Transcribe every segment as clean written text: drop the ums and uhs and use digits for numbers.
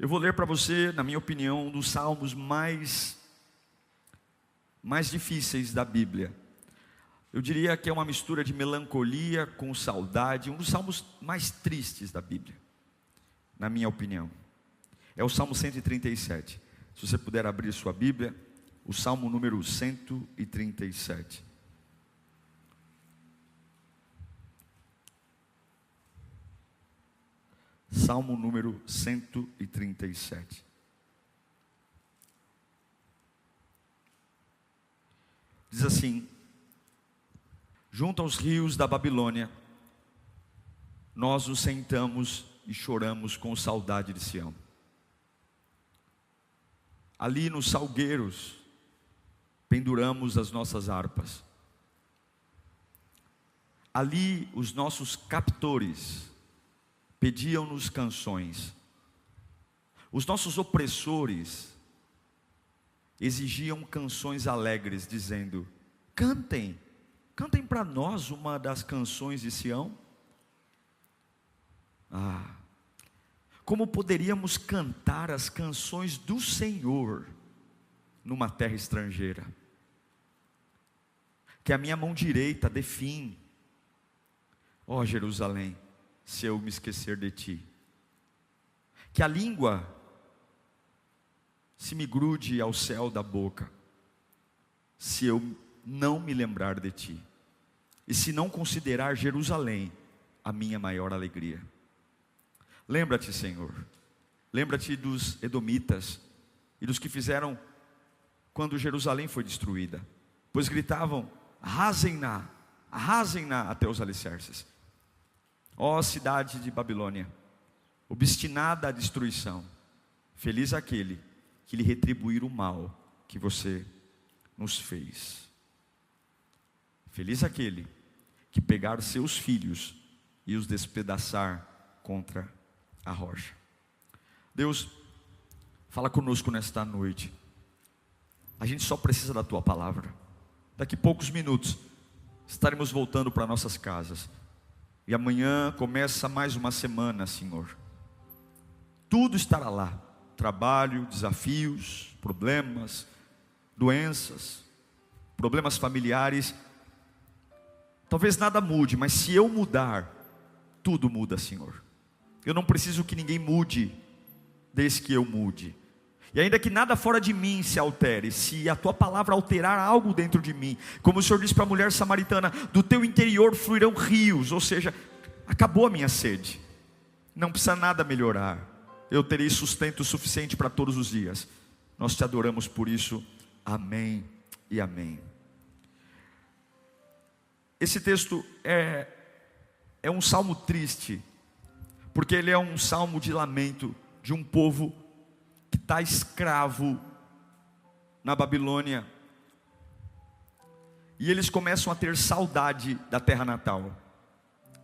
Eu vou ler para você, na minha opinião, um dos salmos mais difíceis da Bíblia. Eu diria que é uma mistura de melancolia com saudade, um dos salmos mais tristes da Bíblia, na minha opinião. É o Salmo 137. Se você puder abrir sua Bíblia, o Salmo número 137. Salmo número 137. Diz assim: junto aos rios da Babilônia, nós nos sentamos e choramos com saudade de Sião. Ali nos salgueiros, penduramos as nossas harpas. Ali os nossos captores pediam-nos canções. Os nossos opressores exigiam canções alegres, dizendo: cantem para nós uma das canções de Sião. Como poderíamos cantar as canções do Senhor numa terra estrangeira? Que a minha mão direita dê fim, ó Jerusalém, se eu me esquecer de ti. Que a língua se me grude ao céu da boca, se eu não me lembrar de ti, e se não considerar Jerusalém a minha maior alegria. Lembra-te, Senhor, lembra-te dos edomitas e dos que fizeram quando Jerusalém foi destruída, pois gritavam: arrasem-na até os alicerces. Ó cidade de Babilônia, obstinada à destruição, feliz aquele que lhe retribuir o mal que você nos fez. Feliz aquele que pegar seus filhos e os despedaçar contra a rocha. Deus, fala conosco nesta noite. A gente só precisa da tua palavra. Daqui a poucos minutos estaremos voltando para nossas casas, e amanhã começa mais uma semana, Senhor. Tudo estará lá: trabalho, desafios, problemas, doenças, problemas familiares. Talvez nada mude, mas se eu mudar, tudo muda, Senhor. Eu não preciso que ninguém mude, desde que eu mude. E ainda que nada fora de mim se altere, se a tua palavra alterar algo dentro de mim, como o Senhor disse para a mulher samaritana: do teu interior fluirão rios. Ou seja, acabou a minha sede, não precisa nada melhorar, eu terei sustento suficiente para todos os dias. Nós te adoramos por isso, amém e amém. Esse texto é um salmo triste, porque ele é um salmo de lamento de um povo que está escravo na Babilônia, e eles começam a ter saudade da terra natal,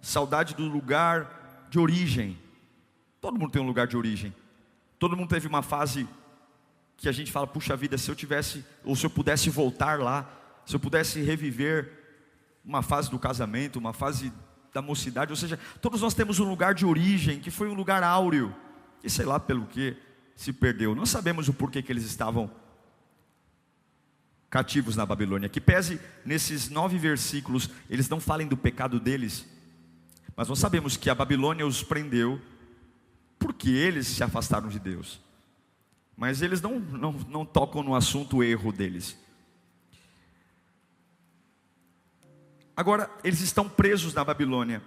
saudade do lugar de origem. Todo mundo tem um lugar de origem, todo mundo teve uma fase que a gente fala: puxa vida, se eu tivesse, ou se eu pudesse voltar lá, se eu pudesse reviver uma fase do casamento, uma fase da mocidade. Ou seja, todos nós temos um lugar de origem, que foi um lugar áureo, e sei lá pelo que se perdeu. Não sabemos o porquê que eles estavam cativos na Babilônia. Que pese nesses 9 versículos eles não falem do pecado deles, mas nós sabemos que a Babilônia os prendeu porque eles se afastaram de Deus. Mas eles não tocam no assunto erro deles. Agora, eles estão presos na Babilônia,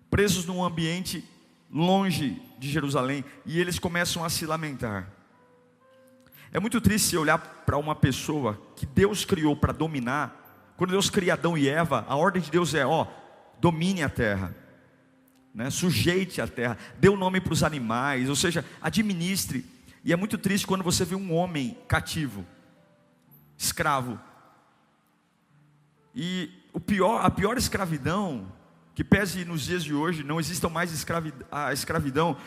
presos num ambiente longe de Jerusalém, e eles começam a se lamentar. É muito triste olhar para uma pessoa que Deus criou para dominar. Quando Deus cria Adão e Eva, a ordem de Deus é: domine a terra, né? Sujeite a terra, dê o nome para os animais, ou seja, administre. E é muito triste quando você vê um homem cativo, escravo. E a pior escravidão, que pese nos dias de hoje não existam mais a escravidão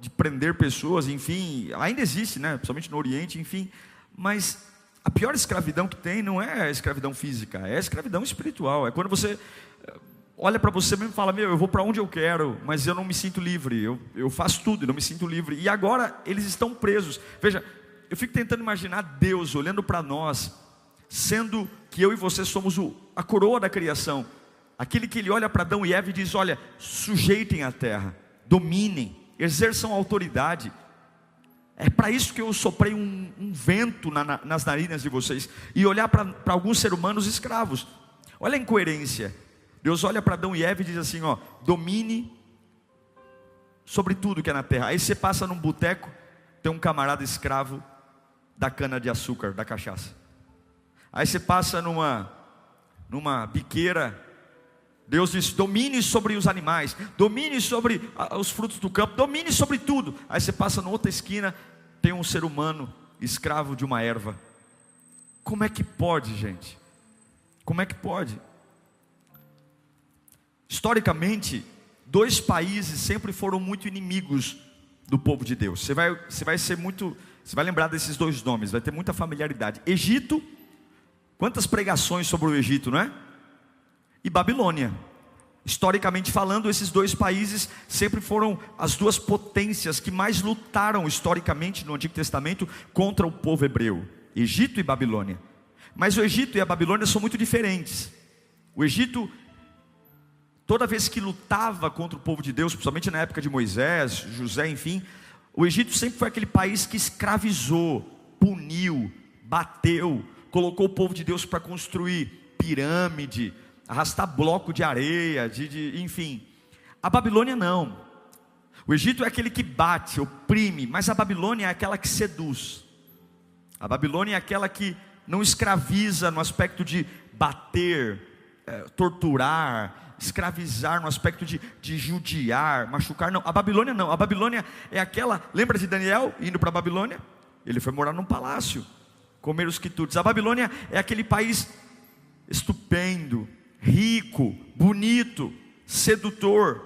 de prender pessoas, enfim, ainda existe, né? Principalmente no Oriente, enfim. Mas a pior escravidão que tem não é a escravidão física, é a escravidão espiritual. É quando você olha para você mesmo e fala: eu vou para onde eu quero, mas eu não me sinto livre, eu faço tudo e não me sinto livre. E agora eles estão presos. Veja, eu fico tentando imaginar Deus olhando para nós, sendo que eu e você somos a coroa da criação, aquele que ele olha para Adão e Eva e diz: olha, sujeitem a terra, dominem, exerçam autoridade. É para isso que eu soprei um vento nas narinas de vocês. E olhar para alguns seres humanos escravos. Olha a incoerência. Deus olha para Adão e Eva e diz assim: domine sobre tudo que é na terra. Aí você passa num boteco, tem um camarada escravo da cana de açúcar, da cachaça. Aí você passa numa biqueira, Deus diz: domine sobre os animais, domine sobre os frutos do campo, domine sobre tudo. Aí você passa numa outra esquina, tem um ser humano escravo de uma erva. Como é que pode, gente? Como é que pode? Historicamente, dois países sempre foram muito inimigos do povo de Deus. Você vai lembrar desses dois nomes, vai ter muita familiaridade. Egito, quantas pregações sobre o Egito, não é? E Babilônia. Historicamente falando, esses dois países sempre foram as duas potências que mais lutaram historicamente no Antigo Testamento contra o povo hebreu. Egito e Babilônia. Mas o Egito e a Babilônia são muito diferentes. O Egito, toda vez que lutava contra o povo de Deus, principalmente na época de Moisés, José, enfim, o Egito sempre foi aquele país que escravizou, puniu, bateu, colocou o povo de Deus para construir pirâmide, arrastar bloco de areia, enfim. A Babilônia não. O Egito é aquele que bate, oprime, mas a Babilônia é aquela que seduz. A Babilônia é aquela que não escraviza no aspecto de bater, torturar, escravizar no aspecto de judiar, machucar. Não, a Babilônia não. A Babilônia é aquela, lembra de Daniel indo para a Babilônia? Ele foi morar num palácio, comer os quitutes. A Babilônia é aquele país estupendo, rico, bonito, sedutor.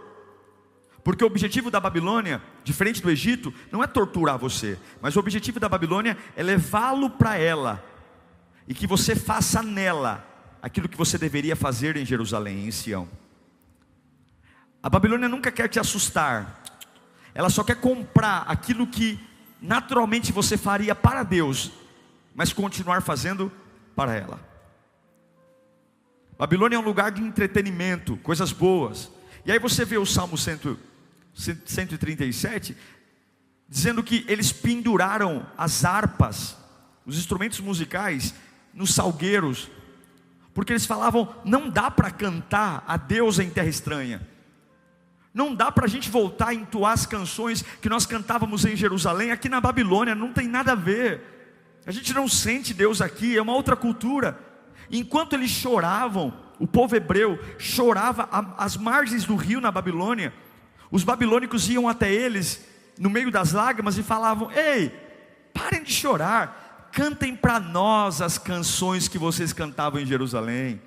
Porque o objetivo da Babilônia, diferente do Egito, não é torturar você, mas o objetivo da Babilônia é levá-lo para ela, e que você faça nela aquilo que você deveria fazer em Jerusalém, em Sião. A Babilônia nunca quer te assustar, ela só quer comprar aquilo que naturalmente você faria para Deus, mas continuar fazendo para ela. Babilônia é um lugar de entretenimento, coisas boas. E aí você vê o Salmo 137, dizendo que eles penduraram as harpas, os instrumentos musicais, nos salgueiros, porque eles falavam: não dá para cantar a Deus em terra estranha, não dá para a gente voltar a entoar as canções que nós cantávamos em Jerusalém, aqui na Babilônia, não tem nada a ver, a gente não sente Deus aqui, é uma outra cultura. Enquanto eles choravam, o povo hebreu chorava às margens do rio na Babilônia, os babilônicos iam até eles, no meio das lágrimas, e falavam: ei, parem de chorar, cantem para nós as canções que vocês cantavam em Jerusalém,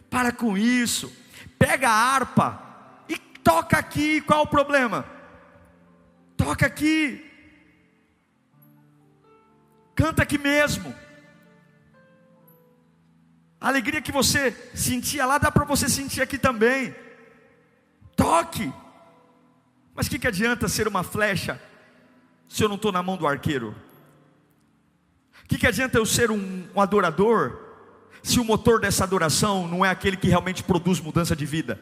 para com isso, pega a harpa e toca aqui. Qual o problema? Toca aqui, canta aqui mesmo. A alegria que você sentia lá, dá para você sentir aqui também. Toque. Mas o que adianta ser uma flecha se eu não estou na mão do arqueiro? O que adianta eu ser um adorador se o motor dessa adoração não é aquele que realmente produz mudança de vida?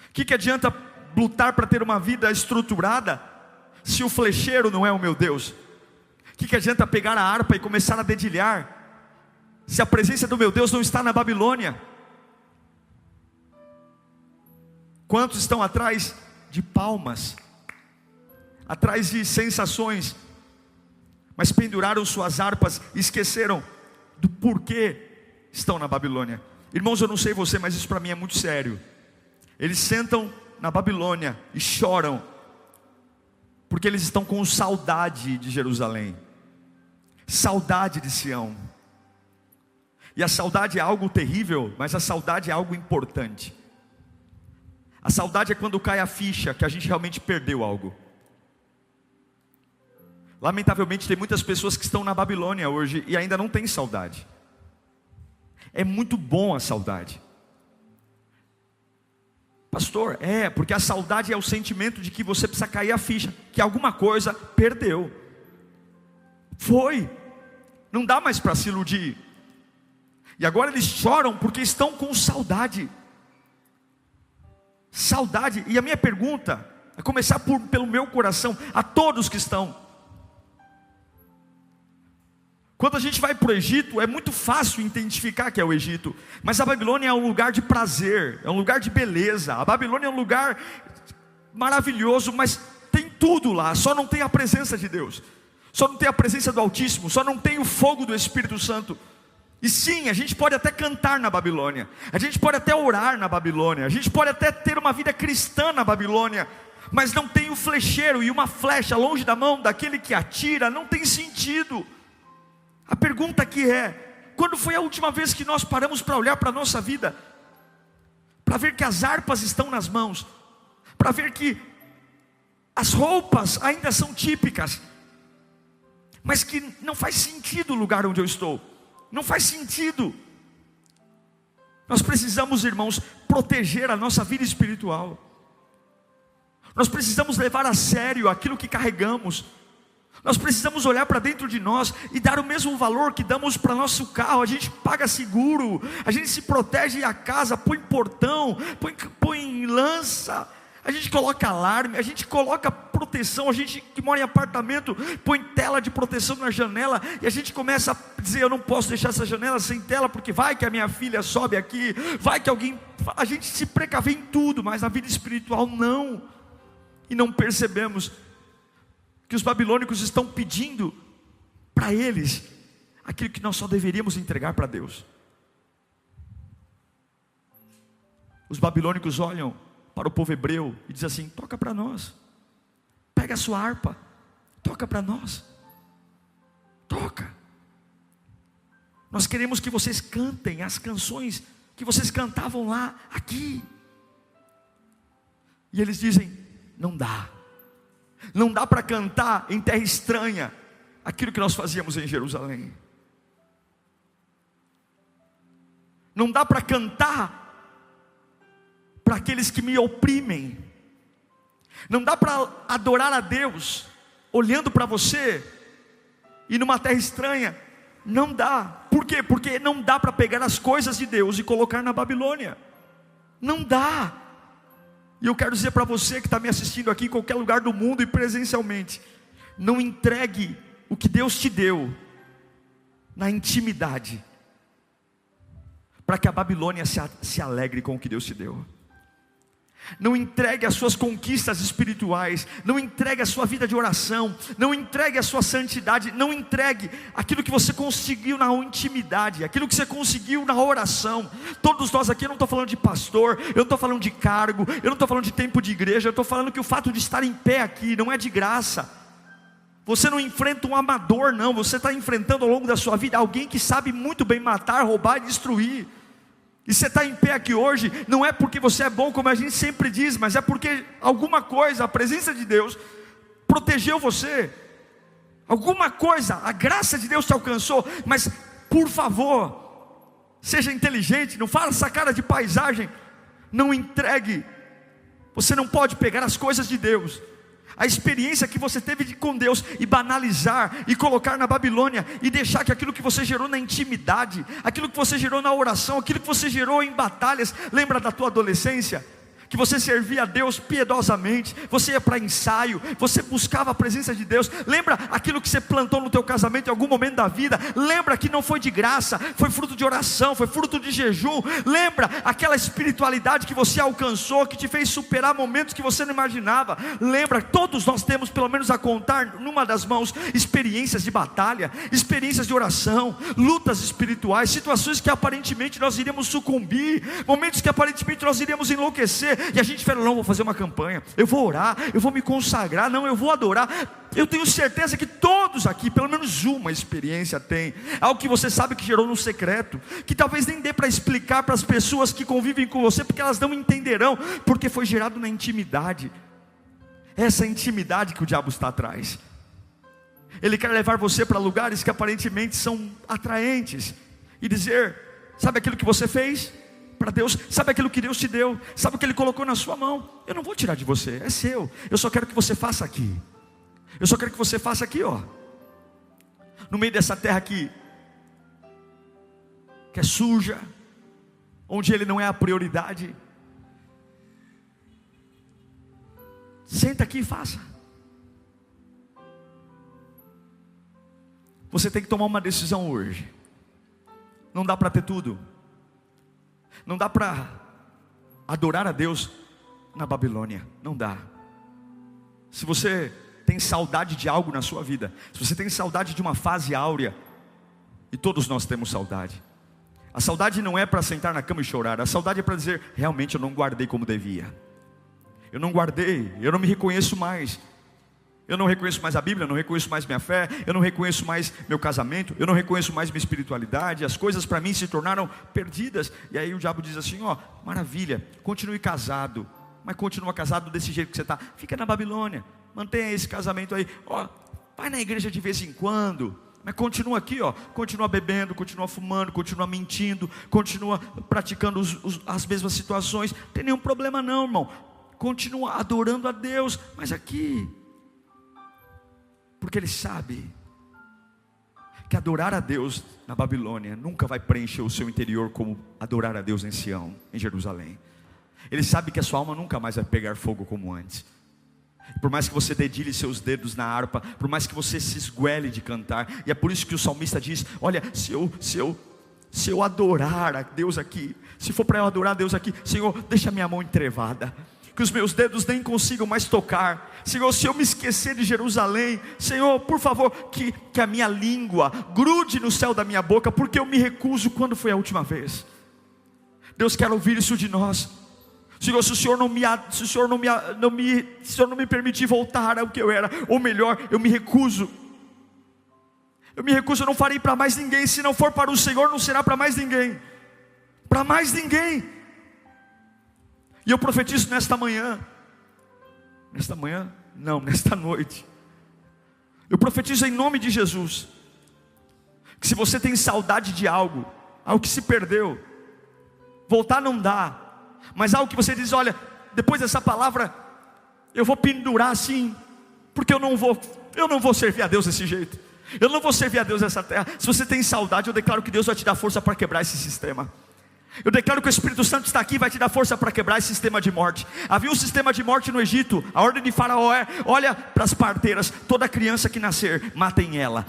O que adianta lutar para ter uma vida estruturada se o flecheiro não é o meu Deus? O que adianta pegar a harpa e começar a dedilhar se a presença do meu Deus não está na Babilônia? Quantos estão atrás de palmas, atrás de sensações, mas penduraram suas harpas e esqueceram do porquê estão na Babilônia? Irmãos, eu não sei você, mas isso para mim é muito sério. Eles sentam na Babilônia e choram, porque eles estão com saudade de Jerusalém, saudade de Sião. E a saudade é algo terrível, mas a saudade é algo importante. A saudade é quando cai a ficha que a gente realmente perdeu algo. Lamentavelmente tem muitas pessoas que estão na Babilônia hoje e ainda não têm saudade. É muito bom a saudade. Pastor, porque a saudade é o sentimento de que você precisa cair a ficha, que alguma coisa perdeu. Não dá mais para se iludir. E agora eles choram porque estão com saudade. Saudade. E a minha pergunta é começar pelo meu coração, a todos que estão. Quando a gente vai para o Egito, é muito fácil identificar que é o Egito. Mas a Babilônia é um lugar de prazer, é um lugar de beleza. A Babilônia é um lugar maravilhoso, mas tem tudo lá, só não tem a presença de Deus. Só não tem a presença do Altíssimo, só não tem o fogo do Espírito Santo. E sim, a gente pode até cantar na Babilônia, a gente pode até orar na Babilônia, a gente pode até ter uma vida cristã na Babilônia, mas não tem o flecheiro e uma flecha longe da mão daquele que atira, não tem sentido. A pergunta aqui é: quando foi a última vez que nós paramos para olhar para a nossa vida, para ver que as harpas estão nas mãos, para ver que as roupas ainda são típicas, mas que não faz sentido o lugar onde eu estou, não faz sentido. Nós precisamos, irmãos, proteger a nossa vida espiritual. Nós precisamos levar a sério aquilo que carregamos. Nós precisamos olhar para dentro de nós e dar o mesmo valor que damos para nosso carro. A gente paga seguro, a gente se protege a casa, põe portão, põe lança, a gente coloca alarme, a gente coloca proteção. A gente que mora em apartamento põe tela de proteção na janela, e a gente começa a dizer: eu não posso deixar essa janela sem tela, porque vai que a minha filha sobe aqui, vai que alguém... A gente se precave em tudo, mas na vida espiritual não. E não percebemos que os babilônicos estão pedindo para eles aquilo que nós só deveríamos entregar para Deus. Os babilônicos olham para o povo hebreu e dizem assim: toca para nós, pega a sua harpa, toca para nós, toca. Nós queremos que vocês cantem as canções que vocês cantavam lá, aqui. E eles dizem: não dá. Não dá para cantar em terra estranha aquilo que nós fazíamos em Jerusalém. Não dá para cantar para aqueles que me oprimem. Não dá para adorar a Deus olhando para você e numa terra estranha. Não dá. Por quê? Porque não dá para pegar as coisas de Deus e colocar na Babilônia. Não dá. E eu quero dizer para você que está me assistindo aqui em qualquer lugar do mundo e presencialmente: não entregue o que Deus te deu na intimidade, para que a Babilônia se alegre com o que Deus te deu. Não entregue as suas conquistas espirituais, não entregue a sua vida de oração, não entregue a sua santidade, não entregue aquilo que você conseguiu na intimidade, aquilo que você conseguiu na oração. Todos nós aqui, eu não estou falando de pastor, eu não estou falando de cargo, eu não estou falando de tempo de igreja, eu estou falando que o fato de estar em pé aqui não é de graça. Você não enfrenta um amador, não. Você está enfrentando ao longo da sua vida alguém que sabe muito bem matar, roubar e destruir. E você está em pé aqui hoje, não é porque você é bom, como a gente sempre diz, mas é porque alguma coisa, a presença de Deus protegeu você. Alguma coisa, a graça de Deus te alcançou. Mas por favor, seja inteligente, não faça essa cara de paisagem. Não entregue. Você não pode pegar as coisas de Deus, a experiência que você teve com Deus, e banalizar, e colocar na Babilônia, e deixar que aquilo que você gerou na intimidade, aquilo que você gerou na oração, aquilo que você gerou em batalhas. Lembra da tua adolescência? Que você servia a Deus piedosamente, você ia para ensaio, você buscava a presença de Deus. Lembra aquilo que você plantou no teu casamento em algum momento da vida? Lembra que não foi de graça, foi fruto de oração, foi fruto de jejum. Lembra aquela espiritualidade que você alcançou, que te fez superar momentos que você não imaginava. Lembra, todos nós temos pelo menos a contar numa das mãos experiências de batalha, experiências de oração, lutas espirituais, situações que aparentemente nós iríamos sucumbir, momentos que aparentemente nós iríamos enlouquecer. E a gente fala: não, vou fazer uma campanha, eu vou orar, eu vou me consagrar, não, eu vou adorar. Eu tenho certeza que todos aqui, pelo menos uma experiência tem, algo que você sabe que gerou no secreto, que talvez nem dê para explicar para as pessoas que convivem com você, porque elas não entenderão, porque foi gerado na intimidade. Essa intimidade que o diabo está atrás. Ele quer levar você para lugares que aparentemente são atraentes, e dizer: sabe aquilo que você fez? para Deus, sabe aquilo que Deus te deu, sabe o que Ele colocou na sua mão. Eu não vou tirar de você, é seu. Eu só quero que você faça aqui. Eu só quero que você faça aqui, ó. No meio dessa terra aqui, que é suja, onde Ele não é a prioridade. Senta aqui e faça. Você tem que tomar uma decisão hoje. Não dá para ter tudo. Não dá para adorar a Deus na Babilônia. Não dá. Se você tem saudade de algo na sua vida, se você tem saudade de uma fase áurea, e todos nós temos saudade. A saudade não é para sentar na cama e chorar. A saudade é para dizer, realmente eu não guardei como devia. Eu não guardei, eu não me reconheço mais. Eu não reconheço mais a Bíblia, eu não reconheço mais minha fé, eu não reconheço mais meu casamento, eu não reconheço mais minha espiritualidade. As coisas para mim se tornaram perdidas. E aí o diabo diz assim, ó, maravilha, continue casado, mas continua casado desse jeito que você está. Fica na Babilônia, mantenha esse casamento aí, ó, vai na igreja de vez em quando, mas continua aqui, ó, continua bebendo, continua fumando, continua mentindo, continua praticando as mesmas situações. Não tem nenhum problema não, irmão. Continua adorando a Deus, mas aqui, porque Ele sabe que adorar a Deus na Babilônia nunca vai preencher o seu interior como adorar a Deus em Sião, em Jerusalém. Ele sabe que a sua alma nunca mais vai pegar fogo como antes. Por mais que você dedilhe seus dedos na harpa, por mais que você se esguele de cantar, e é por isso que o salmista diz, olha, se eu adorar a Deus aqui, se for para eu adorar a Deus aqui, Senhor, deixa minha mão entrevada, que os meus dedos nem consigam mais tocar. Senhor, se eu me esquecer de Jerusalém, Senhor, por favor, que a minha língua grude no céu da minha boca, porque eu me recuso. Quando foi a última vez? Deus quer ouvir isso de nós. Senhor, se o Senhor não me permitir voltar ao que eu era, ou melhor, eu me recuso. Eu me recuso, eu não farei para mais ninguém. Se não for para o Senhor, não será para mais ninguém. Para mais ninguém. E eu profetizo nesta noite, eu profetizo em nome de Jesus, que se você tem saudade de algo que se perdeu, voltar não dá, mas algo que você diz, olha, depois dessa palavra, eu vou pendurar assim, porque eu não vou servir a Deus desse jeito, eu não vou servir a Deus nessa terra. Se você tem saudade, eu declaro que Deus vai te dar força para quebrar esse sistema. Eu declaro que o Espírito Santo está aqui e vai te dar força para quebrar esse sistema de morte. Havia um sistema de morte no Egito. A ordem de Faraó é, olha para as parteiras, toda criança que nascer, matem ela.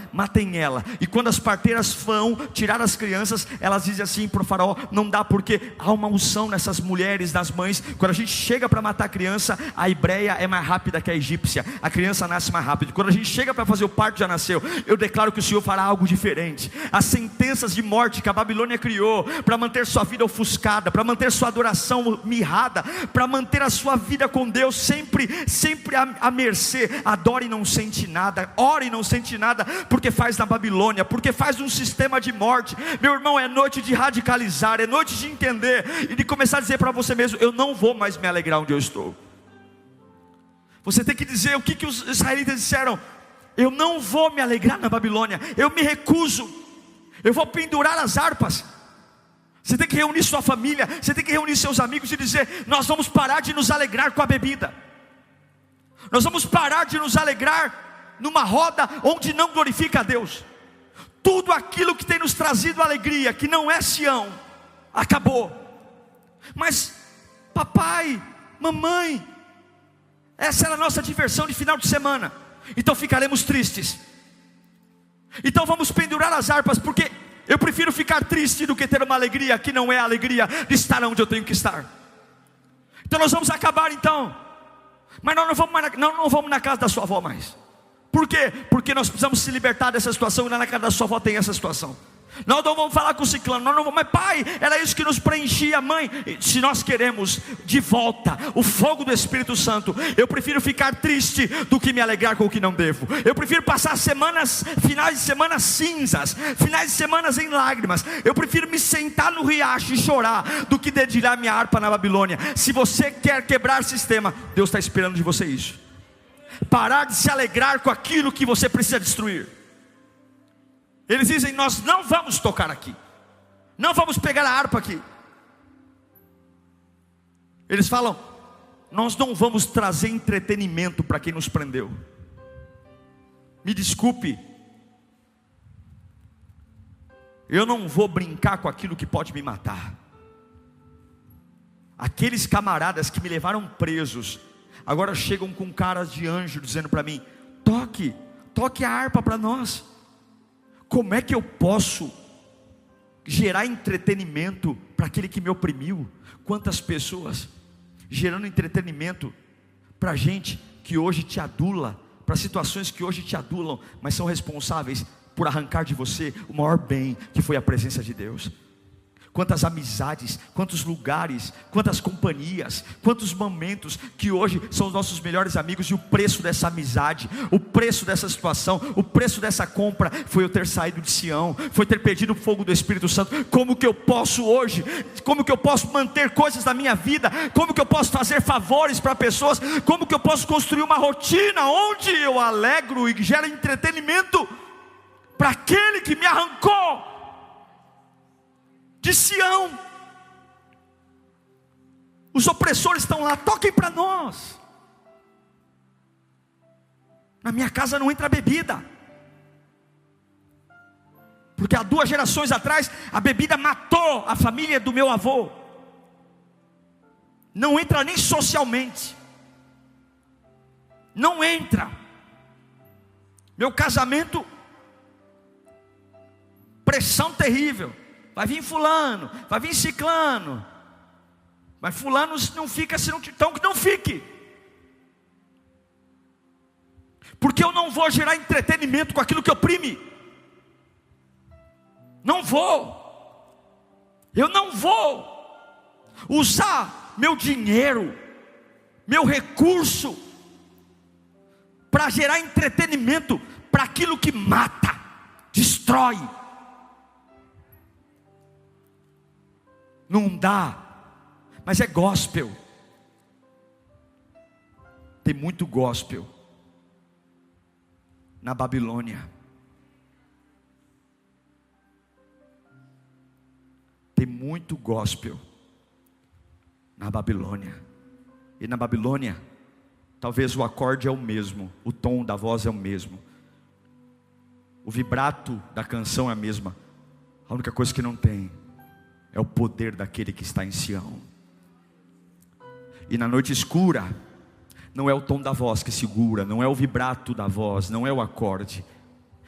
E quando as parteiras vão tirar as crianças, elas dizem assim para o Faraó, não dá, porque há uma unção nessas mulheres, nas mães. Quando a gente chega para matar a criança, a hebreia é mais rápida que a egípcia. A criança nasce mais rápido. Quando a gente chega para fazer o parto, já nasceu. Eu declaro que o Senhor fará algo diferente. As sentenças de morte que a Babilônia criou para manter sua vida ofuscada, para manter sua adoração mirrada, para manter a sua vida com Deus sempre à mercê. Adore e não sente nada, ore e não sente nada, porque faz na Babilônia, porque faz um sistema de morte. Meu irmão, é noite de radicalizar, é noite de entender e de começar a dizer para você mesmo, eu não vou mais me alegrar onde eu estou. Você tem que dizer o que os israelitas disseram, eu não vou me alegrar na Babilônia, eu me recuso, eu vou pendurar as harpas. Você tem que reunir sua família, você tem que reunir seus amigos e dizer, nós vamos parar de nos alegrar com a bebida, nós vamos parar de nos alegrar numa roda onde não glorifica a Deus. Tudo aquilo que tem nos trazido alegria, que não é Sião, acabou. Mas papai, mamãe, essa era a nossa diversão de final de semana, então ficaremos tristes. Então vamos pendurar as harpas, porque eu prefiro ficar triste do que ter uma alegria que não é a alegria de estar onde eu tenho que estar. Então nós vamos acabar então, mas nós não vamos na casa da sua avó mais. Por quê? Porque nós precisamos se libertar dessa situação, e lá na casa da sua avó tem essa situação. Nós não vamos falar com o ciclano, nós não vamos, mas pai, era isso que nos preenchia, mãe. Se nós queremos de volta o fogo do Espírito Santo, eu prefiro ficar triste do que me alegrar com o que não devo. Eu prefiro passar finais de semana cinzas, finais de semana em lágrimas. Eu prefiro me sentar no riacho e chorar do que dedilhar minha harpa na Babilônia. Se você quer quebrar sistema, Deus está esperando de você isso. Parar de se alegrar com aquilo que você precisa destruir. Eles dizem, nós não vamos tocar aqui, não vamos pegar a harpa aqui. Eles falam: nós não vamos trazer entretenimento para quem nos prendeu. Me desculpe, eu não vou brincar com aquilo que pode me matar. Aqueles camaradas que me levaram presos, agora chegam com caras de anjo, dizendo para mim: toque a harpa para nós. Como é que eu posso gerar entretenimento para aquele que me oprimiu? Quantas pessoas gerando entretenimento para gente que hoje te adula, para situações que hoje te adulam, mas são responsáveis por arrancar de você o maior bem, que foi a presença de Deus. Quantas amizades, quantos lugares, quantas companhias, quantos momentos que hoje são os nossos melhores amigos, e o preço dessa amizade, o preço dessa situação, o preço dessa compra foi eu ter saído de Sião, foi ter perdido o fogo do Espírito Santo. Como que eu posso hoje, como que eu posso manter coisas na minha vida, como que eu posso fazer favores para pessoas, como que eu posso construir uma rotina onde eu alegro e gero entretenimento para aquele que me arrancou de Sião? Os opressores estão lá: toquem para nós. Na minha casa não entra bebida, porque há 2 gerações atrás a bebida matou a família do meu avô. Não entra nem socialmente, não entra. Meu casamento, pressão terrível. Vai vir fulano, vai vir ciclano, mas fulano não fica se não, então que não fique. Porque eu não vou gerar entretenimento com aquilo que oprime. Não vou. Eu não vou usar meu dinheiro, meu recurso, para gerar entretenimento para aquilo que mata, destrói. Não dá. Mas é gospel. Tem muito gospel na Babilônia. Tem muito gospel na Babilônia. E na Babilônia, talvez o acorde é o mesmo, o tom da voz é o mesmo, o vibrato da canção é a mesma. A única coisa que não tem é o poder daquele que está em Sião. E na noite escura, não é o tom da voz que segura, não é o vibrato da voz, não é o acorde.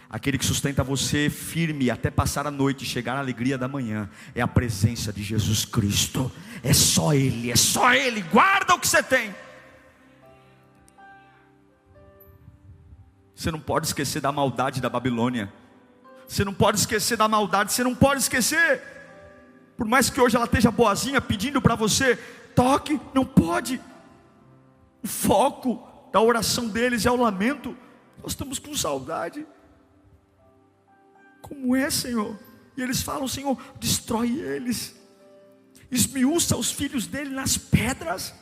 Aquele que sustenta você firme até passar a noite e chegar à alegria da manhã é a presença de Jesus Cristo. É só Ele, é só Ele. Guarda o que você tem. Você não pode esquecer da maldade da Babilônia. Você não pode esquecer da maldade, você não pode esquecer. Por mais que hoje ela esteja boazinha pedindo para você, toque, não pode. O foco da oração deles é o lamento. Nós estamos com saudade. Como é, Senhor? E eles falam: Senhor, destrói eles, esmiuça os filhos dele nas pedras.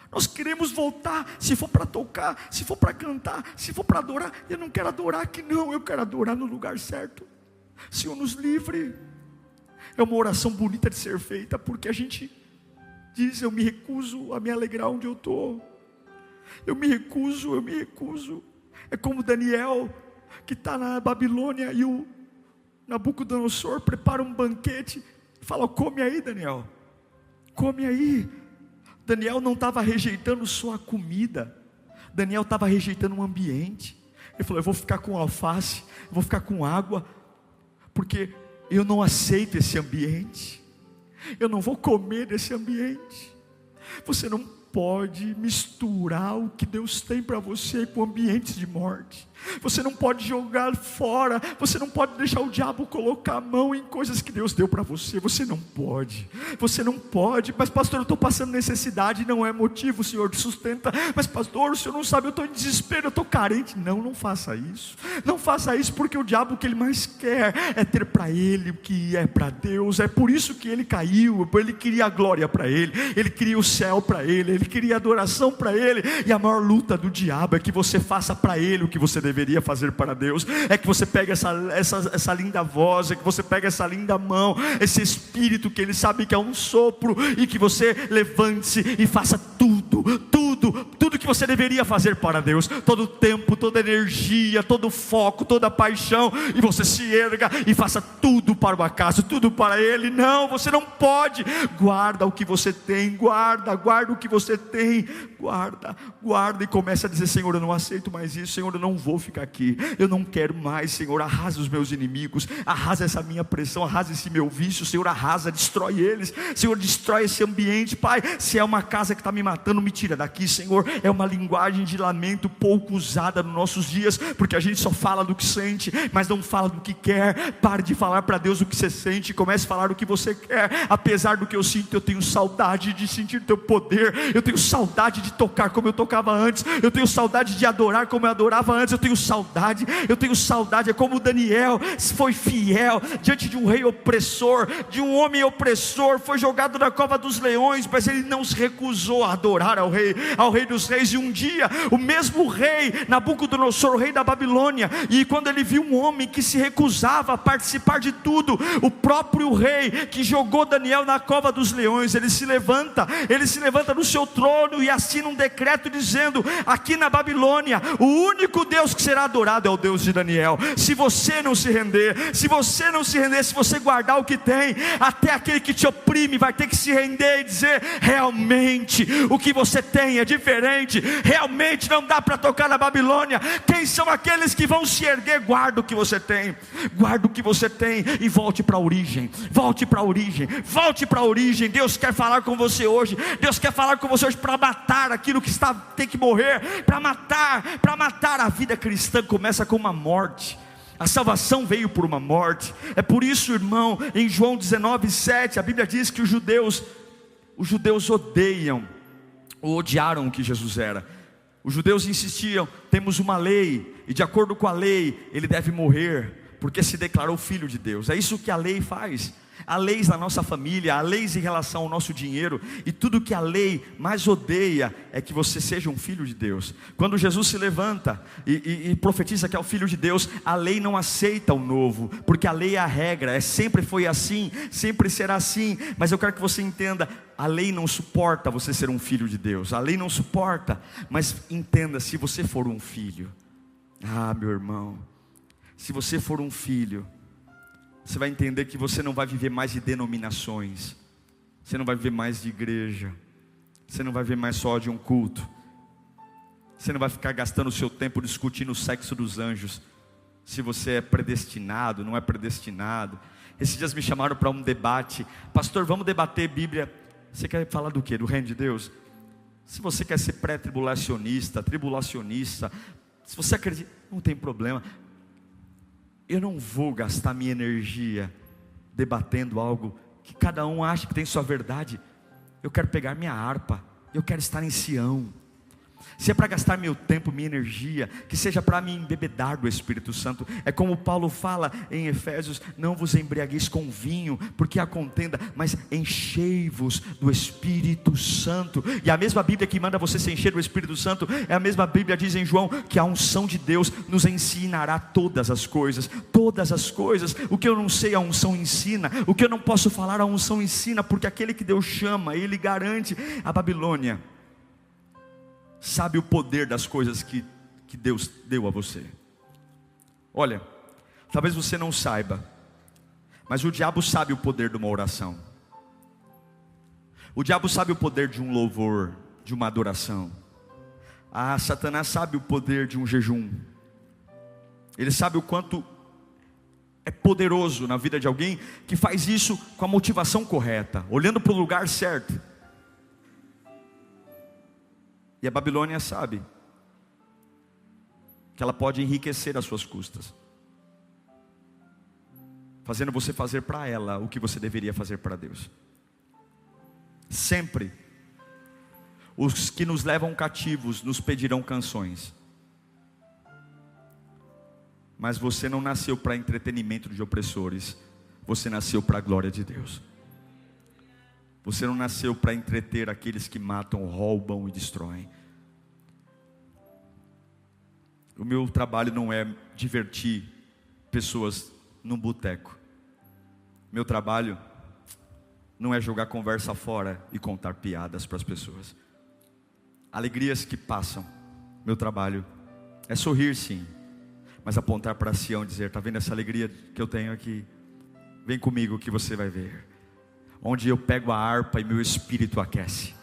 Nós queremos voltar, se for para tocar, se for para cantar, se for para adorar. Eu não quero adorar aqui não, eu quero adorar no lugar certo. Senhor, nos livre. É uma oração bonita de ser feita, porque a gente diz: eu me recuso a me alegrar onde eu estou. Eu me recuso. É como Daniel, que está na Babilônia, e o Nabucodonosor prepara um banquete, e fala: come aí, Daniel, come aí. Daniel não estava rejeitando só a comida, Daniel estava rejeitando o ambiente. Ele falou: eu vou ficar com alface, eu vou ficar com água, porque eu não aceito esse ambiente, eu não vou comer desse ambiente. Você não pode misturar o que Deus tem para você com ambientes de morte. Você não pode jogar fora, você não pode deixar o diabo colocar a mão em coisas que Deus deu para você. Você não pode. Mas pastor, eu estou passando necessidade. Não é motivo, o Senhor te sustenta. Mas pastor, o Senhor não sabe, eu estou em desespero, eu estou carente. Não faça isso. Não faça isso, porque o diabo, o que ele mais quer é ter para ele o que é para Deus. É por isso que ele caiu. Ele queria a glória para ele, ele queria o céu para ele ele queria adoração para ele. E a maior luta do diabo é que você faça para ele o que você deveria fazer para Deus. É que você pega essa linda voz, é que você pega essa linda mão, esse espírito que ele sabe que é um sopro, e que você levante-se e faça tudo que você deveria fazer para Deus. Todo o tempo, toda a energia, todo o foco, toda a paixão, e você se erga e faça tudo para o acaso, tudo para ele. Não, você não pode. Guarda o que você tem, guarda o que você tem, guarda e comece a dizer: Senhor, eu não aceito mais isso. Senhor, eu não vou ficar aqui, eu não quero mais. Senhor, arrasa os meus inimigos, arrasa essa minha pressão, arrasa esse meu vício. Senhor, arrasa, destrói eles. Senhor, destrói esse ambiente. Pai, se é uma casa que está me matando, me tira daqui. Senhor, é uma linguagem de lamento pouco usada nos nossos dias, porque a gente só fala do que sente, mas não fala do que quer. Pare de falar para Deus o que você sente, comece a falar o que você quer. Apesar do que eu sinto, eu tenho saudade de sentir teu poder, eu tenho saudade de tocar como eu tocava antes, eu tenho saudade de adorar como eu adorava antes, eu tenho saudade, é como Daniel foi fiel diante de um rei opressor, de um homem opressor, foi jogado na cova dos leões, mas ele não se recusou a adorar ao rei dos reis. E um dia, o mesmo rei Nabucodonosor, o rei da Babilônia, e quando ele viu um homem que se recusava a participar de tudo, o próprio rei que jogou Daniel na cova dos leões, ele se levanta no seu trono e assina um decreto dizendo: aqui na Babilônia, o único Deus que será adorado é o Deus de Daniel. Se você não se render, se você guardar o que tem, até aquele que te oprime vai ter que se render e dizer: realmente o que você tem é diferente, realmente não dá para tocar na Babilônia. Quem são aqueles que vão se erguer? Guarda o que você tem, e volte para a origem. Deus quer falar com você hoje, para matar aquilo que tem que morrer, para matar. A vida cristã começa com uma morte. A salvação veio por uma morte. É por isso, irmão, em João 19:7, a Bíblia diz que os judeus odiaram o que Jesus era. Os judeus insistiam: temos uma lei, e de acordo com a lei, ele deve morrer, porque se declarou filho de Deus. É isso que a lei faz. Há leis na nossa família, há leis em relação ao nosso dinheiro, e tudo que a lei mais odeia é que você seja um filho de Deus. Quando Jesus se levanta e profetiza que é o filho de Deus, a lei não aceita o novo, porque a lei é a regra, sempre foi assim, sempre será assim. Mas eu quero que você entenda: a lei não suporta você ser um filho de Deus, a lei não suporta. Mas entenda, se você for um filho, meu irmão, se você for um filho, você vai entender que você não vai viver mais de denominações, você não vai viver mais de igreja, você não vai viver mais só de um culto, você não vai ficar gastando o seu tempo discutindo o sexo dos anjos, se você é predestinado, não é predestinado. Esses dias me chamaram para um debate: pastor, vamos debater Bíblia. Você quer falar do quê? Do reino de Deus? Se você quer ser pré-tribulacionista, tribulacionista, se você acredita, não tem problema. Eu não vou gastar minha energia debatendo algo que cada um acha que tem sua verdade. Eu quero pegar minha harpa, eu quero estar em Sião. Se é para gastar meu tempo, minha energia, que seja para me embebedar do Espírito Santo. É como Paulo fala em Efésios: não vos embriagueis com vinho, porque há contenda, mas enchei-vos do Espírito Santo. E a mesma Bíblia que manda você se encher do Espírito Santo, é a mesma Bíblia que diz em João que a unção de Deus nos ensinará todas as coisas. O que eu não sei, a unção ensina. O que eu não posso falar, a unção ensina, porque aquele que Deus chama, Ele garante. A Babilônia sabe o poder das coisas que Deus deu a você. Olha, talvez você não saiba, mas o diabo sabe o poder de uma oração. O diabo sabe o poder de um louvor, de uma adoração. Satanás sabe o poder de um jejum. Ele sabe o quanto é poderoso na vida de alguém que faz isso com a motivação correta, olhando para o lugar certo. E a Babilônia sabe que ela pode enriquecer às suas custas, fazendo você fazer para ela o que você deveria fazer para Deus. Sempre os que nos levam cativos nos pedirão canções, mas você não nasceu para entretenimento de opressores, você nasceu para a glória de Deus. Você não nasceu para entreter aqueles que matam, roubam e destroem. O meu trabalho não é divertir pessoas num boteco. Meu trabalho não é jogar conversa fora e contar piadas para as pessoas. Alegrias que passam. Meu trabalho é sorrir, sim, mas apontar para Sião e dizer: está vendo essa alegria que eu tenho aqui? Vem comigo que você vai ver. Onde eu pego a harpa e meu espírito aquece.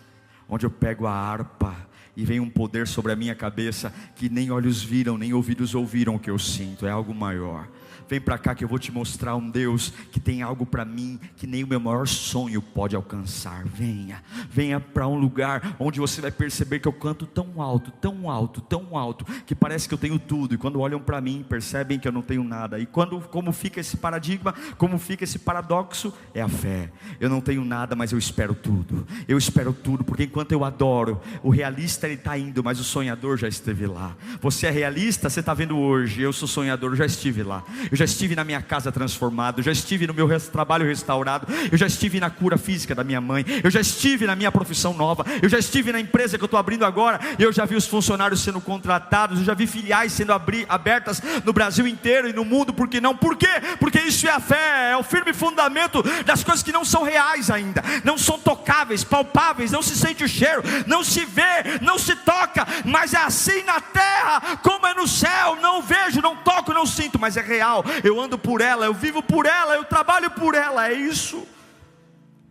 Onde eu pego a harpa e vem um poder sobre a minha cabeça que nem olhos viram, nem ouvidos ouviram o que eu sinto. É algo maior. Vem para cá que eu vou te mostrar um Deus que tem algo para mim que nem o meu maior sonho pode alcançar. Venha para um lugar onde você vai perceber que eu canto tão alto, tão alto, tão alto, que parece que eu tenho tudo, e quando olham para mim percebem que eu não tenho nada. E como fica esse paradigma, como fica esse paradoxo? É a fé. Eu não tenho nada, mas eu espero tudo. Eu espero tudo, porque enquanto eu adoro, o realista ele está indo, mas o sonhador já esteve lá. Você é realista, você está vendo hoje. Eu sou sonhador, eu já estive lá. Eu já estive na minha casa transformado, eu já estive no meu trabalho restaurado, eu já estive na cura física da minha mãe, eu já estive na minha profissão nova, eu já estive na empresa que eu estou abrindo agora, eu já vi os funcionários sendo contratados, eu já vi filiais sendo abertas no Brasil inteiro e no mundo. Por que não? Por quê? Porque isso é a fé, é o firme fundamento das coisas que não são reais ainda, não são tocáveis, palpáveis, não se sente o cheiro, não se vê, não se toca, mas é assim na terra como é no céu. Não vejo, não toco, não sinto, mas é real. Eu ando por ela, eu vivo por ela, eu trabalho por ela. É isso.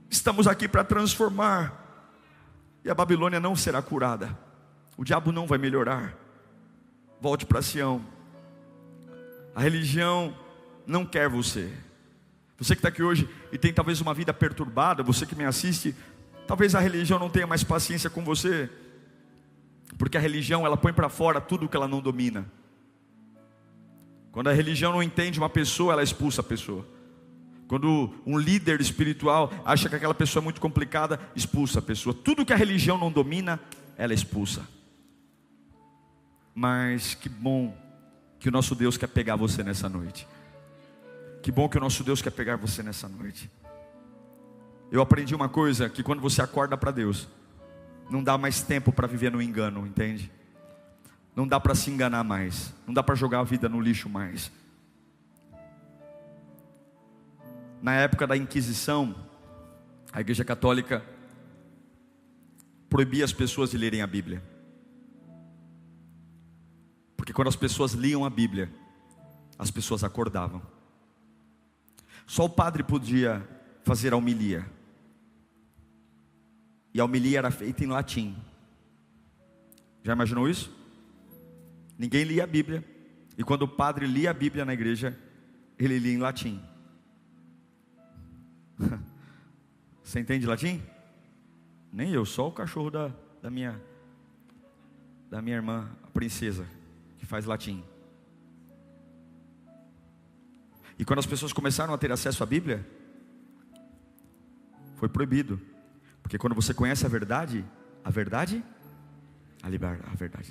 Estamos aqui para transformar. E a Babilônia não será curada. O diabo não vai melhorar. Volte para Sião. A religião não quer você. Você que está aqui hoje e tem talvez uma vida perturbada, você que me assiste, talvez a religião não tenha mais paciência com você, porque a religião ela põe para fora tudo que ela não domina. Quando a religião não entende uma pessoa, ela expulsa a pessoa. Quando um líder espiritual acha que aquela pessoa é muito complicada, expulsa a pessoa. Tudo que a religião não domina, ela expulsa. Mas que bom que o nosso Deus quer pegar você nessa noite. Que bom que o nosso Deus quer pegar você nessa noite. Eu aprendi uma coisa, que quando você acorda para Deus, não dá mais tempo para viver no engano, entende? Não dá para se enganar mais. Não dá para jogar a vida no lixo mais. Na época da Inquisição, a Igreja Católica proibia as pessoas de lerem a Bíblia. Porque quando as pessoas liam a Bíblia, as pessoas acordavam. Só o padre podia fazer a homilia. E a homilia era feita em latim. Já imaginou isso? Ninguém lia a Bíblia. E quando o padre lia a Bíblia na igreja, ele lia em latim. Você entende latim? Nem eu, só o cachorro da minha irmã, a princesa, que faz latim. E quando as pessoas começaram a ter acesso à Bíblia, foi proibido. Porque quando você conhece a verdade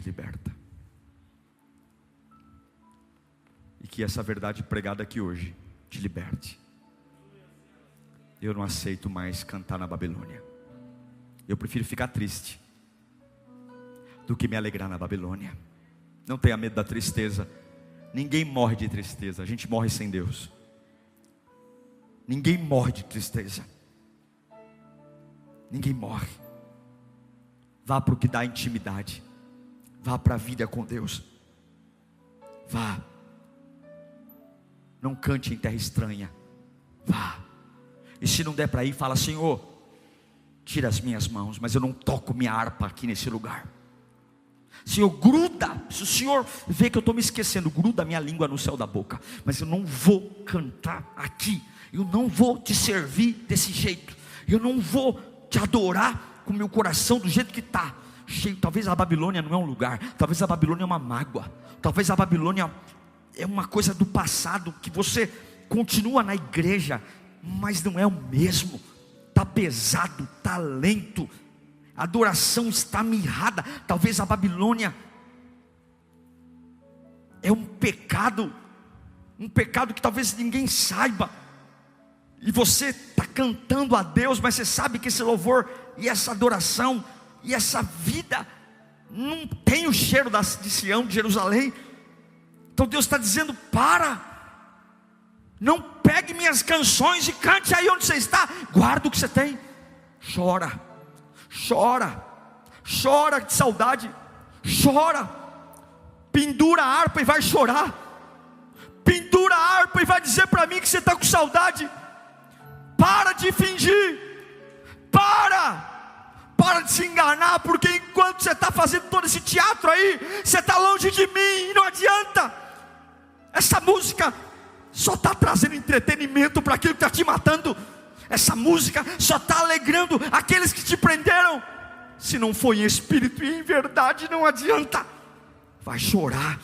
liberta. E que essa verdade pregada aqui hoje te liberte. Eu não aceito mais cantar na Babilônia. Eu prefiro ficar triste do que me alegrar na Babilônia. Não tenha medo da tristeza. Ninguém morre de tristeza. A gente morre sem Deus. Ninguém morre de tristeza. Ninguém morre. Vá para o que dá intimidade. Vá para a vida com Deus. Vá. Não cante em terra estranha. Vá. E se não der para ir, fala: Senhor, tira as minhas mãos, mas eu não toco minha harpa aqui nesse lugar. Senhor, gruda. Se o Senhor vê que eu estou me esquecendo, gruda a minha língua no céu da boca. Mas eu não vou cantar aqui. Eu não vou te servir desse jeito. Eu não vou te adorar com meu coração do jeito que está. Talvez a Babilônia não é um lugar. Talvez a Babilônia é uma mágoa. Talvez a Babilônia é uma coisa do passado, que você continua na igreja, mas não é o mesmo. Está pesado, está lento. A adoração está mirrada. Talvez a Babilônia é um pecado que talvez ninguém saiba. e você está cantando a Deus, mas você sabe que esse louvor e essa adoração e essa vida não tem o cheiro de Sião, de Jerusalém. Então Deus está dizendo: para, não pegue minhas canções e cante aí onde você está, guarda o que você tem, chora, chora, chora de saudade, chora, pendura a harpa e vai chorar, pendura a harpa e vai dizer para mim que você está com saudade. Para de fingir, para de se enganar, porque enquanto você está fazendo todo esse teatro aí, você está longe de mim, e não adianta. Essa música só está trazendo entretenimento para aquilo que está te matando. Essa música só está alegrando aqueles que te prenderam. Se não for em espírito e em verdade, não adianta. Vai chorar,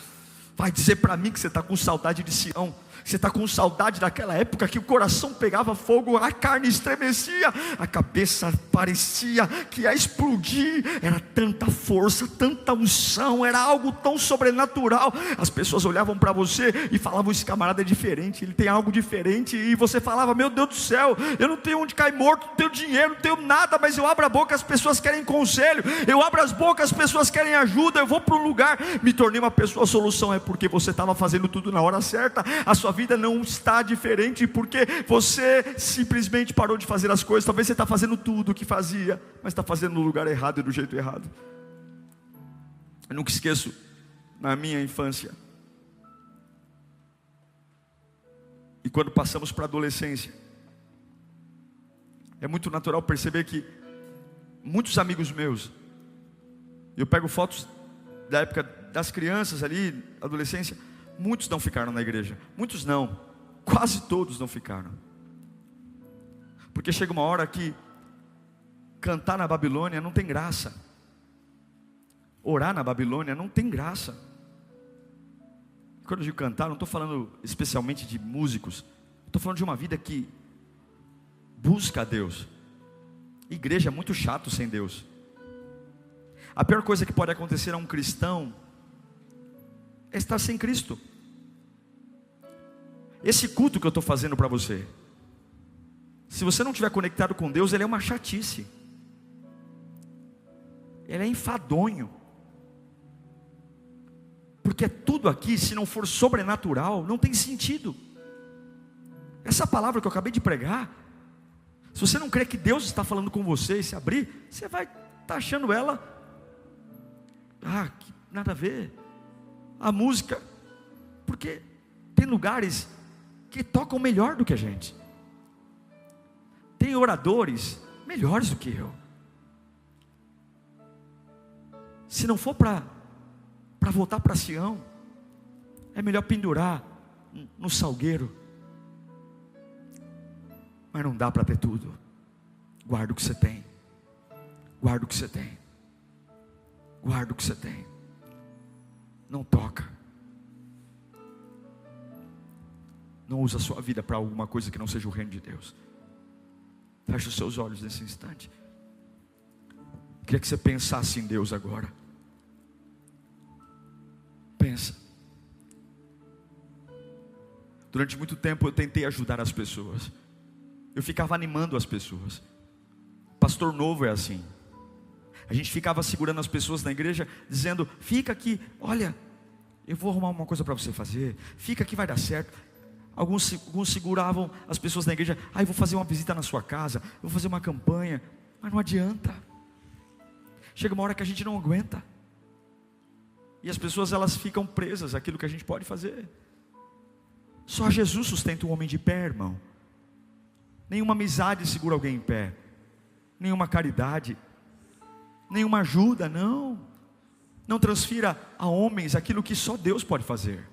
vai dizer para mim que você está com saudade de Sião. Você está com saudade daquela época que o coração pegava fogo, a carne estremecia, a cabeça parecia que ia explodir. Era tanta força, tanta unção, era algo tão sobrenatural. As pessoas olhavam para você e falavam: esse camarada é diferente, ele tem algo diferente. E você falava: meu Deus do céu, eu não tenho onde cair morto, não tenho dinheiro, não tenho nada, mas eu abro a boca, as pessoas querem conselho. Eu abro as bocas, as pessoas querem ajuda. Eu vou para um lugar, me tornei uma pessoa solução. É porque você estava fazendo tudo na hora certa. A sua vida não está diferente porque você simplesmente parou de fazer as coisas. Talvez você está fazendo tudo o que fazia, mas está fazendo no lugar errado e do jeito errado. Eu nunca esqueço, na minha infância, e quando passamos para a adolescência, é muito natural perceber que muitos amigos meus, eu pego fotos da época das crianças ali, adolescência, muitos não ficaram na igreja. Muitos não, quase todos não ficaram. Porque chega uma hora que cantar na Babilônia não tem graça, orar na Babilônia não tem graça. Quando eu digo cantar, não estou falando especialmente de músicos, estou falando de uma vida que busca a Deus. Igreja é muito chato sem Deus. A pior coisa que pode acontecer a um cristão é estar sem Cristo. Esse culto que eu estou fazendo para você, se você não estiver conectado com Deus, ele é uma chatice, ele é enfadonho, porque tudo aqui, se não for sobrenatural, não tem sentido. Essa palavra que eu acabei de pregar, se você não crê que Deus está falando com você e se abrir, você vai estar achando ela, que nada a ver. A música, porque tem lugares que tocam melhor do que a gente, tem oradores melhores do que eu. Se não for para voltar para Sião, é melhor pendurar no salgueiro. Mas não dá para ter tudo. Guarda o que você tem, guarda o que você tem, guarda o que você tem. Não toca, não usa a sua vida para alguma coisa que não seja o reino de Deus. Feche os seus olhos nesse instante. Queria que você pensasse em Deus agora. Pensa. Durante muito tempo eu tentei ajudar as pessoas, eu ficava animando as pessoas. Pastor novo é assim. A gente ficava segurando as pessoas na igreja, dizendo: fica aqui, olha, eu vou arrumar uma coisa para você fazer, fica aqui, vai dar certo. Alguns seguravam as pessoas na igreja: eu vou fazer uma visita na sua casa, eu vou fazer uma campanha. Mas não adianta. Chega uma hora que a gente não aguenta, e as pessoas, elas ficam presas àquilo que a gente pode fazer. Só Jesus sustenta o homem de pé, irmão. Nenhuma amizade segura alguém em pé, nenhuma caridade, nenhuma ajuda, não. Não transfira a homens aquilo que só Deus pode fazer.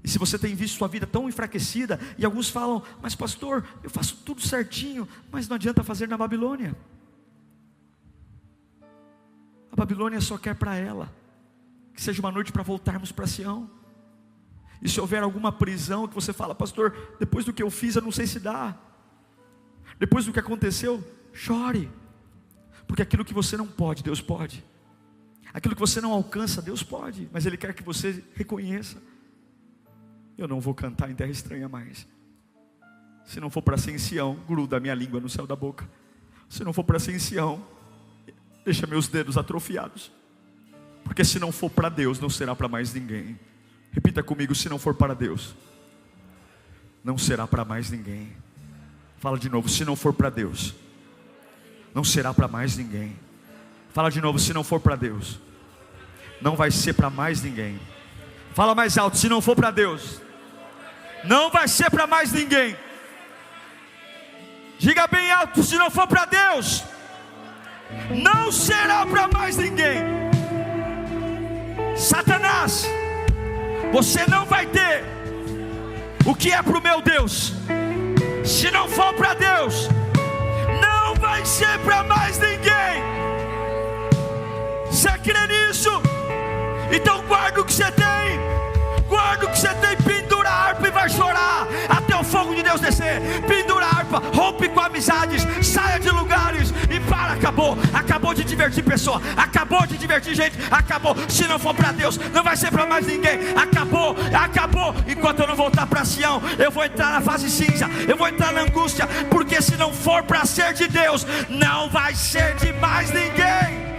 E se você tem visto sua vida tão enfraquecida, e alguns falam: mas pastor, eu faço tudo certinho, mas não adianta fazer na Babilônia. A Babilônia só quer para ela que seja uma noite para voltarmos para Sião. E se houver alguma prisão que você fala: pastor, depois do que eu fiz eu não sei se dá, depois do que aconteceu, chore, porque aquilo que você não pode, Deus pode. Aquilo que você não alcança, Deus pode, mas Ele quer que você reconheça: eu não vou cantar em terra estranha mais. Se não for para ser em Sião, gruda a minha língua no céu da boca. Se não for para ser em Sião, deixa meus dedos atrofiados. Porque se não for para Deus, não será para mais ninguém. Repita comigo: se não for para Deus, não será para mais ninguém. Fala de novo: se não for para Deus, não será para mais ninguém. Fala de novo: se não for para Deus, não vai ser para mais ninguém. Fala mais alto: se não for para Deus, não vai ser para mais ninguém. Diga bem alto: se não for para Deus, não será para mais ninguém. Satanás, você não vai ter o que é para o meu Deus. Se não for para Deus, não vai ser para mais ninguém. Você crê nisso? Então guarda o que você tem. Guarda o que você tem. Pendura a harpa e vai chorar até o fogo de Deus descer. Pendura a harpa, rompe com amizades, saia de lugares e para. Acabou de divertir pessoa, acabou de divertir gente, acabou. Se não for para Deus, não vai ser para mais ninguém. Acabou. Enquanto eu não voltar para Sião, eu vou entrar na fase cinza, eu vou entrar na angústia, porque se não for para ser de Deus, não vai ser de mais ninguém.